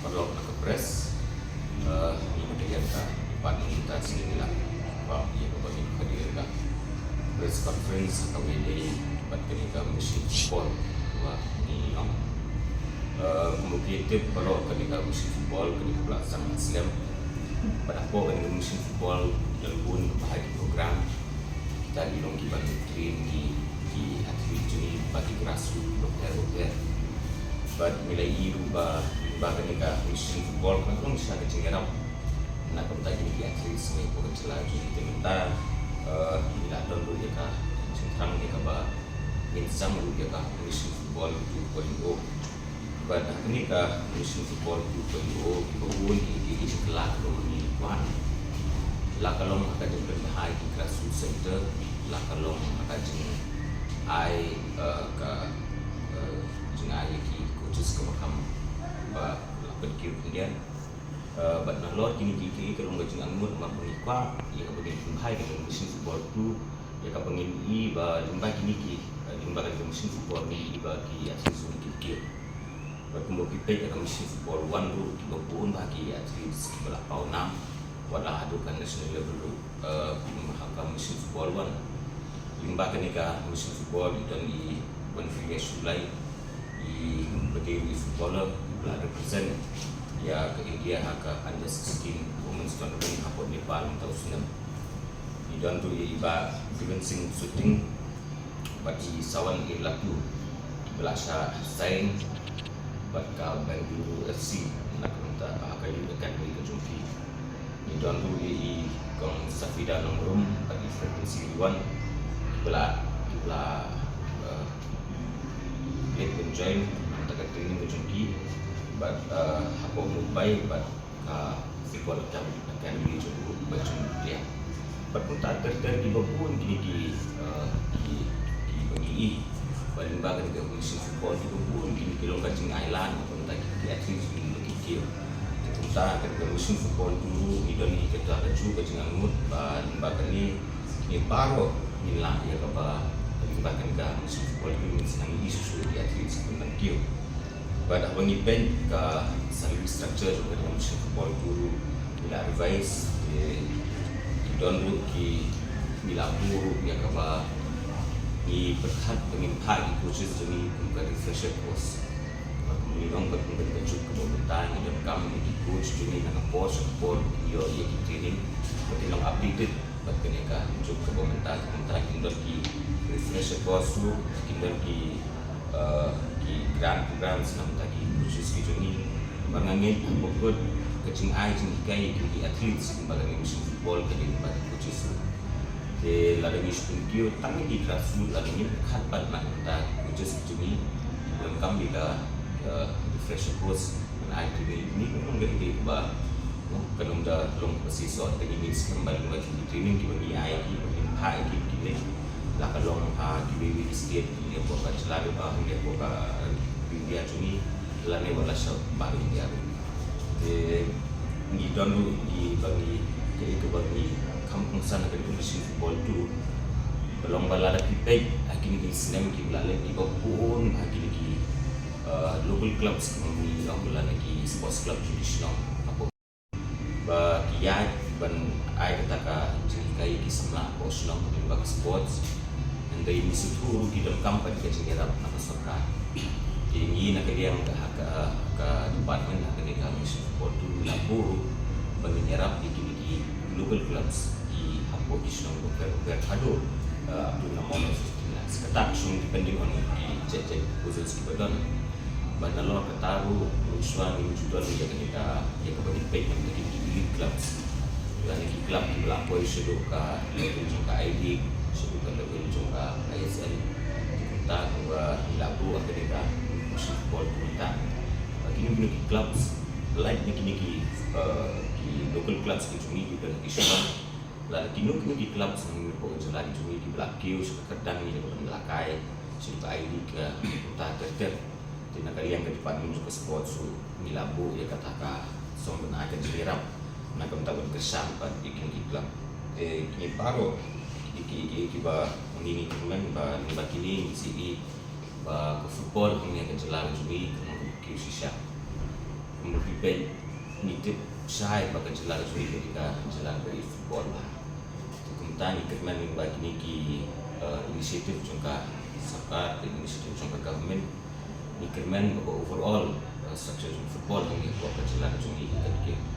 perlu ke press ini kemudian ka department kita sini lah Pak ia bagi hadir ka press conference atau ini buat ketika mesin football wah ini kemudian itu perlu ketika mesin football ketika pelaksanaan Islam pada apa ketika mesin football dan pun bahagia program kita dilonggi bagi train di atlet ini bagi grassroots dokter but nilai iruba ketika mesin football kan kalau bisa kecengeram nak kita di atlet ini bukan selagi itu minta tidak ada dulu ya kah centang ya kah insang dulu ya kah mesin football 2.0 but ketika mesin football 2.0 kita pun ini setelah ini kuat lah kalau akan jadi bahaya di grassroots center lah kalau akan jadi jengai ki coaches ke makam ba berkir kemudian but nalor kini kalau nggak jengang mut ma pengikwa ya kemudian bahaya ke mesin football tu ya ka pengin ba limba kini ki limba ke mesin football ni ba ki asli sunyi ki berkumpul kita ke mesin football 1 tu kita pun bagi asli sebelah pau 6 wala adukan national level mahakam mesin football 1 limba kenika mesin football dan di Bonfire Sulai di berdiri footballer belah represent ya ke India ke under 16 women's tournament apa Nepal atau Sudan di dan tu iba fencing shooting bagi sawan laku belah sain baka Bangalore FC nak minta akayu academy ke Jompi di dan tu kong Safida Nongrum bagi frekuensi 1 belah let enjoy untuk training ke Jompi but apa Mumbai but football akan dijumpa baju dia berputar terjadi babun kini bagi paling bagai ke mesin football di babun kini kalau kacing island atau entah di atlet di kecil kita ke mesin football dulu di dalam kita ada juga kacing angut bagai ni baru nilah ya kaba bahkan ke mesin football itu senang isu di atlet tentang kio pada bagi event ke salary structure juga dalam mesin football dulu bila revise download ki bila buruk ya kaba di berkat pengimpak di coaches demi bukan refresher course kemudian berkumpul ke pemerintah dan kami di coach demi nak post support yo ya di training berarti long updated berkeneka untuk ke pemerintah tinggal di refresher course tu tinggal di grant program senang tadi coaches di sini mangangin buat kecing ai jing kai di atlet sebagai mesin football ke di coaches de la de studio tangi di grassroots la ni khapat nak ta coaches juni dalam kami ka refresher course dan ai ni pun nggak di ba kalau dah long posisi atau ini kembali lagi di training di bagi ai di hai di la kalau di state ni apa celana ba ni apa India juni la ni wala shop ba India di dulu di bagi ke bagi kampung sana ke mesin football tu belum balada pipek akhirnya di Islam di belale di Babun akhirnya di local clubs kami ambil lagi sports club tradisional apa bagi ya ban ai kata jika di semla profesional di bagi sports dan dari misuturu di dalam kampanye kecil nak serta ini nak dia ke department nak dia mesin football tu labur menyerap di local clubs di Hamburg di Senang Berkado Abdul Namono seketak sung depending on di cek khusus di badan bandalor ketaru usuan ini juga dia ketika dia kembali pay menjadi di elite clubs dan di club di belakang itu sudah level juga ID sudah level juga ISL kita juga labu ketika mesin football kita kini di clubs lain kini di local clubs di Juni juga di Subang lalu kini di club yang berpokok di Juni di belakang sudah kedang ini di belakang sudah ID ke utah terter di negara yang ke depan juga sport su milabu ya katakan som benar akan dirap nak mentabun kesan pada di club kini baru di ba ini teman ba kini si ba ke football kini akan jalan Juni ke sisa lebih baik nitip syai baka jelas suri ketika jalan dari football lah. Kemudian ikutmen bagi niki inisiatif jangka sarkar dan inisiatif jangka government ikutmen overall structure football yang buat jalan jangka